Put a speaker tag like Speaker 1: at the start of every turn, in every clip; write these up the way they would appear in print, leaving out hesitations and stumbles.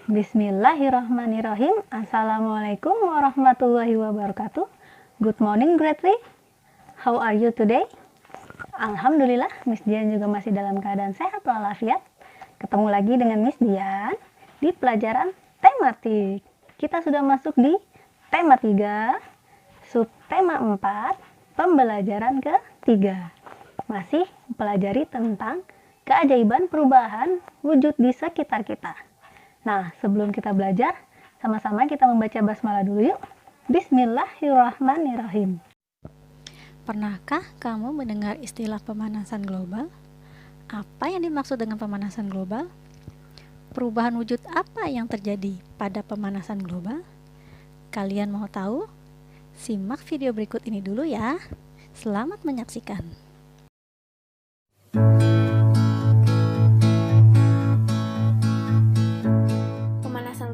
Speaker 1: Bismillahirrahmanirrahim. Assalamualaikum warahmatullahi wabarakatuh. Good morning grade 3. How are you today? Alhamdulillah, Miss Dian juga masih dalam keadaan sehat walafiat. Ketemu lagi dengan Miss Dian di pelajaran tematik. Kita sudah masuk di tema 3, subtema 4, pembelajaran ke-3. Masih mempelajari tentang keajaiban perubahan wujud di sekitar kita. Nah, sebelum kita belajar, sama-sama kita membaca basmalah dulu yuk. Bismillahirrahmanirrahim.
Speaker 2: Pernahkah kamu mendengar istilah pemanasan global? Apa yang dimaksud dengan pemanasan global? Perubahan wujud apa yang terjadi pada pemanasan global? Kalian mau tahu? Simak video berikut ini dulu ya. Selamat menyaksikan.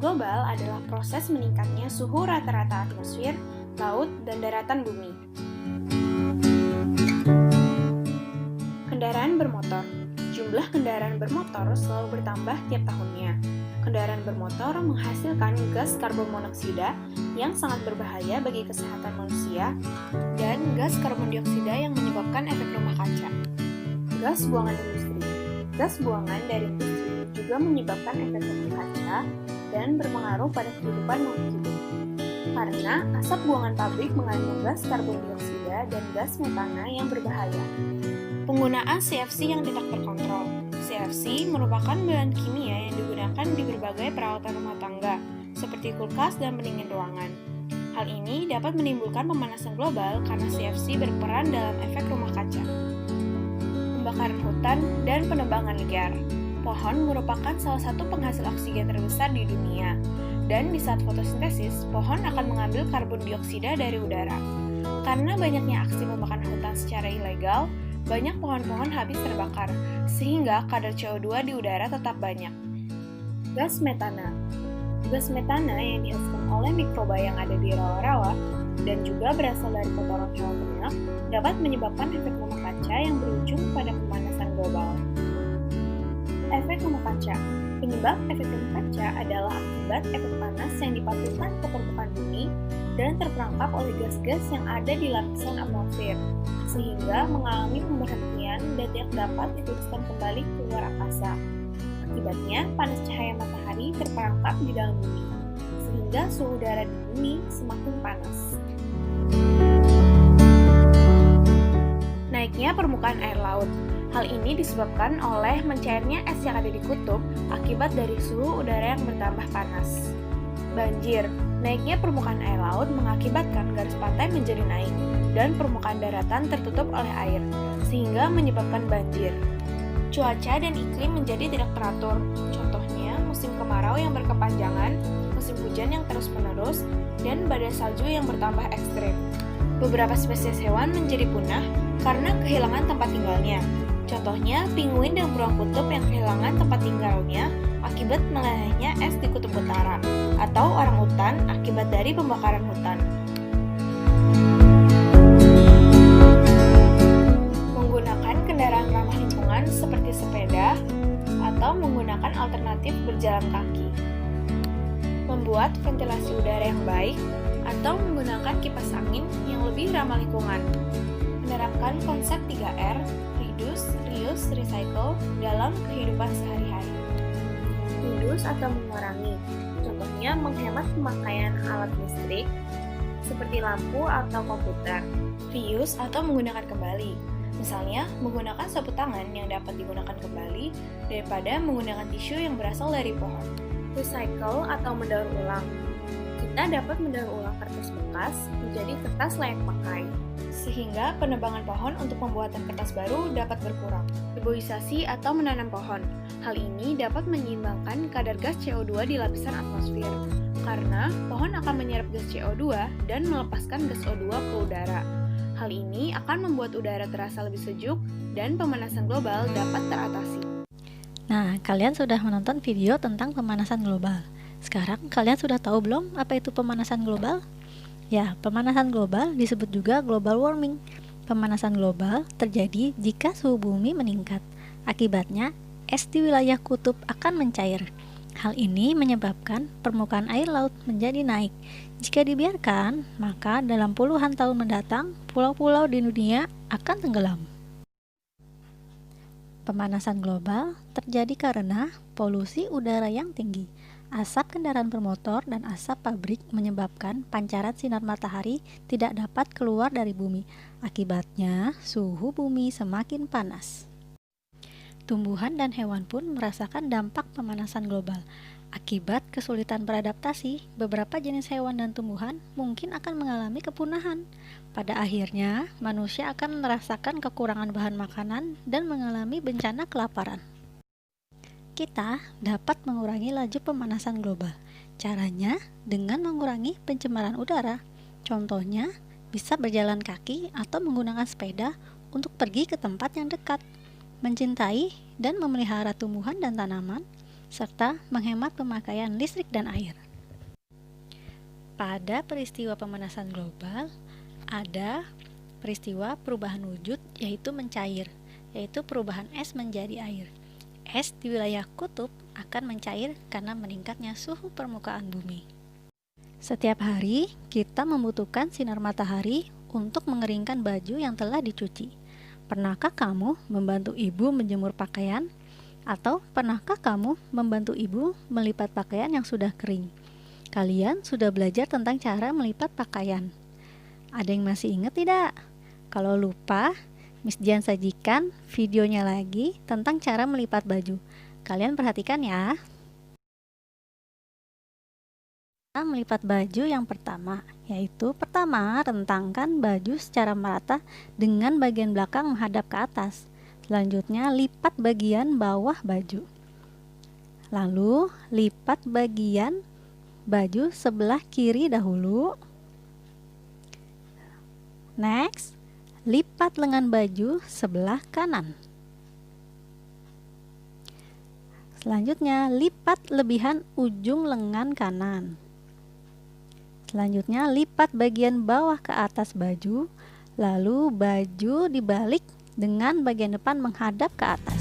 Speaker 3: Global adalah proses meningkatnya suhu rata-rata atmosfer, laut, dan daratan bumi. Kendaraan bermotor. Jumlah kendaraan bermotor selalu bertambah tiap tahunnya. Kendaraan bermotor menghasilkan gas karbon monoksida yang sangat berbahaya bagi kesehatan manusia dan gas karbon dioksida yang menyebabkan efek rumah kaca. Gas buangan industri. Gas buangan dari industri juga menyebabkan efek rumah kaca dan berpengaruh pada kehidupan makhluk hidup. Karena asap buangan pabrik mengandung gas karbon dioksida dan gas metana yang berbahaya. Penggunaan CFC yang tidak terkontrol. CFC merupakan bahan kimia yang digunakan di berbagai peralatan rumah tangga, seperti kulkas dan pendingin ruangan. Hal ini dapat menimbulkan pemanasan global karena CFC berperan dalam efek rumah kaca. Pembakaran hutan dan penebangan liar. Pohon merupakan salah satu penghasil oksigen terbesar di dunia, dan di saat fotosintesis, pohon akan mengambil karbon dioksida dari udara. Karena banyaknya aksi pembakaran hutan secara ilegal, banyak pohon-pohon habis terbakar, sehingga kadar CO2 di udara tetap banyak. Gas metana. Gas metana yang dihasilkan oleh mikroba yang ada di rawa-rawa dan juga berasal dari kotoran hewan ternak dapat menyebabkan efek rumah kaca yang berujung pada pemanasan global. Efek rumah kaca. Penyebab efek rumah kaca adalah akibat efek panas yang dipantulkan ke permukaan bumi dan terperangkap oleh gas-gas yang ada di lapisan atmosfer, sehingga mengalami pemberhentian dan tidak dapat diteruskan kembali ke luar angkasa. Akibatnya, panas cahaya matahari terperangkap di dalam bumi, sehingga suhu udara di bumi semakin panas. Naiknya permukaan air laut. Hal ini disebabkan oleh mencairnya es yang ada di kutub akibat dari suhu udara yang bertambah panas. Banjir. Naiknya permukaan air laut mengakibatkan garis pantai menjadi naik dan permukaan daratan tertutup oleh air, sehingga menyebabkan banjir. Cuaca dan iklim menjadi tidak teratur. Contohnya, musim kemarau yang berkepanjangan, musim hujan yang terus-menerus, dan badai salju yang bertambah ekstrim. Beberapa spesies hewan menjadi punah karena kehilangan tempat tinggalnya. Contohnya, penguin dan beruang kutub yang kehilangan tempat tinggalnya akibat melelehnya es di kutub utara, atau orangutan akibat dari pembakaran hutan. Menggunakan kendaraan ramah lingkungan seperti sepeda, atau menggunakan alternatif berjalan kaki. Membuat ventilasi udara yang baik, atau menggunakan kipas angin yang lebih ramah lingkungan. Menerapkan konsep 3R, reduce, reuse, recycle dalam kehidupan sehari-hari. Reduce atau mengurangi, contohnya menghemat pemakaian alat listrik seperti lampu atau komputer. Reuse atau menggunakan kembali, misalnya menggunakan sapu tangan yang dapat digunakan kembali daripada menggunakan tisu yang berasal dari pohon. Recycle atau mendaur ulang, kita dapat mendaur ulang kertas bekas menjadi kertas layak pakai, sehingga penebangan pohon untuk pembuatan kertas baru dapat berkurang. Reboisasi atau menanam pohon. Hal ini dapat menyeimbangkan kadar gas CO2 di lapisan atmosfer, karena pohon akan menyerap gas CO2 dan melepaskan gas O2 ke udara. Hal ini akan membuat udara terasa lebih sejuk dan pemanasan global dapat teratasi.
Speaker 2: Nah, kalian sudah menonton video tentang pemanasan global. Sekarang kalian sudah tahu belum apa itu pemanasan global? Ya, pemanasan global disebut juga global warming. Pemanasan global terjadi jika suhu bumi meningkat. Akibatnya, es di wilayah kutub akan mencair. Hal ini menyebabkan permukaan air laut menjadi naik. Jika dibiarkan, maka dalam puluhan tahun mendatang, pulau-pulau di dunia akan tenggelam. Pemanasan global terjadi karena polusi udara yang tinggi. Asap kendaraan bermotor dan asap pabrik menyebabkan pancaran sinar matahari tidak dapat keluar dari bumi. Akibatnya, suhu bumi semakin panas. Tumbuhan dan hewan pun merasakan dampak pemanasan global. Akibat kesulitan beradaptasi, beberapa jenis hewan dan tumbuhan mungkin akan mengalami kepunahan. Pada akhirnya, manusia akan merasakan kekurangan bahan makanan dan mengalami bencana kelaparan. Kita dapat mengurangi laju pemanasan global. Caranya dengan mengurangi pencemaran udara. Contohnya, bisa berjalan kaki atau menggunakan sepeda untuk pergi ke tempat yang dekat. Mencintai dan memelihara tumbuhan dan tanaman, serta menghemat pemakaian listrik dan air. Pada peristiwa pemanasan global, ada peristiwa perubahan wujud yaitu mencair, yaitu perubahan es menjadi air. Es di wilayah kutub akan mencair karena meningkatnya suhu permukaan bumi. Setiap hari, kita membutuhkan sinar matahari untuk mengeringkan baju yang telah dicuci. Pernahkah kamu membantu ibu menjemur pakaian? Atau pernahkah kamu membantu ibu melipat pakaian yang sudah kering? Kalian sudah belajar tentang cara melipat pakaian. Ada yang masih ingat tidak? Kalau lupa, Miss Dian sajikan videonya lagi tentang cara melipat baju. Kalian perhatikan ya. Melipat baju yang pertama, yaitu rentangkan baju secara merata dengan bagian belakang menghadap ke atas. Selanjutnya, lipat bagian bawah baju. Lalu, lipat bagian baju sebelah kiri dahulu. Next, lipat lengan baju sebelah kanan. Selanjutnya, lipat lebihan ujung lengan kanan. Selanjutnya, lipat bagian bawah ke atas baju, lalu baju dibalik dengan bagian depan menghadap ke atas.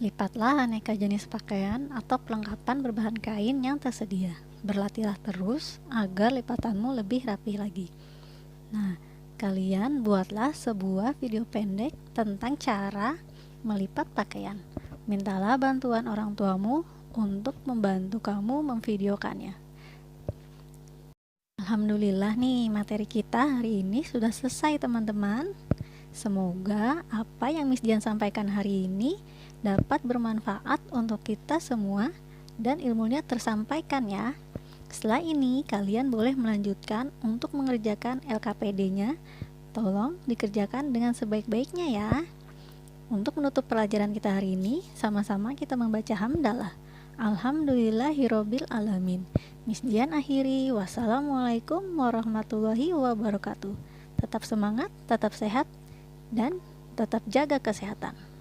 Speaker 2: Lipatlah aneka jenis pakaian atau perlengkapan berbahan kain yang tersedia. Berlatihlah terus agar lipatanmu lebih rapi lagi. Nah, kalian buatlah sebuah video pendek tentang cara melipat pakaian. Mintalah bantuan orang tuamu untuk membantu kamu memvideokannya. Alhamdulillah nih, materi kita hari ini sudah selesai teman-teman. Semoga apa yang Miss Dian sampaikan hari ini dapat bermanfaat untuk kita semua dan ilmunya tersampaikan ya. Setelah ini kalian boleh melanjutkan untuk mengerjakan LKPD-nya. Tolong dikerjakan dengan sebaik-baiknya ya. Untuk menutup pelajaran kita hari ini, sama-sama kita membaca hamdalah. Alhamdulillahirabbil alamin. Miss Dian akhiri. Wassalamualaikum warahmatullahi wabarakatuh. Tetap semangat, tetap sehat, dan tetap jaga kesehatan.